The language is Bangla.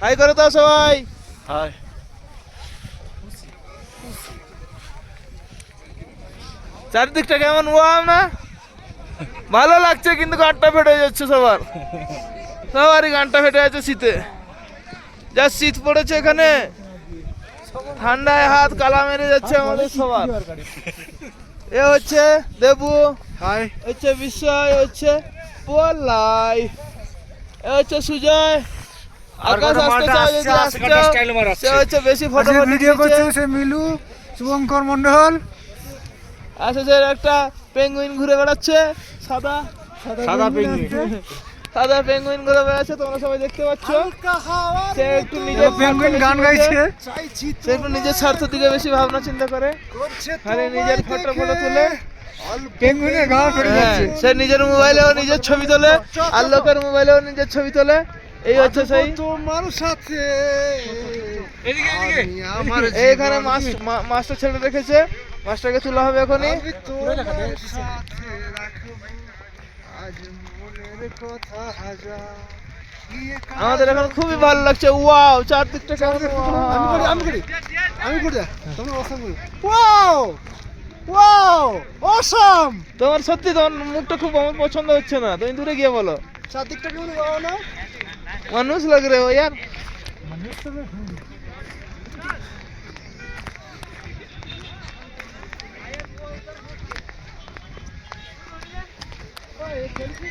হাই করে দাও সবাই। হাই। চারদিকটা কেমন ওয়াও না? ভালো লাগছে কিন্তু গানটা ফেটে যাচ্ছে সবারই গানটা ফেটে যাচ্ছে শীতে। যা শীত পড়েছে এখানে, ঠান্ডায় হাত কালা মেরে যাচ্ছে আমাদের সবার। এ হচ্ছে দেবু, হাই। হচ্ছে বিশ্বয়, হচ্ছে পলাই, এ হচ্ছে সুজয়। আকাশ আসতে চাও যদি আসতে, সে হচ্ছে বেশি ফটো ভিডিও করছে সে মিলু শুভঙ্কর মন্ডল। আচ্ছা, সে একটা পেঙ্গুইন ঘুরে বেড়াচ্ছে, সাদা সাদা পেঙ্গুইন। সাদা পেঙ্গুইন ঘুরে বেড়াচ্ছে, তোমরা সবাই দেখতে পাচ্ছ। সে একটু নিজের পেঙ্গুইন গান গাইছে। সে একটু নিজের স্বার্থ দিকে বেশি ভাবনা চিন্তা করে, খালি নিজের ফটো তুলে। পেঙ্গুইনের গান ফেটে যাচ্ছে। সে নিজের মোবাইলেও নিজের ছবি তোলে, আর লোকের মোবাইলেও নিজের ছবি তোলে। এই হচ্ছে সেই তোমার সাথে এইখানে মাস্টার ছেড়ে রেখেছে, মাস্টারকে তোলা হবে এখনই। আমাদের এখন খুবই ভালো লাগছে। ওয়াও, চারদিকটা কেমন! তোমার সত্যি তোমার মুখটা খুব আমার পছন্দ হচ্ছে না, তুমি দূরে গিয়ে বলো। চারদিকটা কেমন না? মানুষ লাগ রে ও यार। সেলফি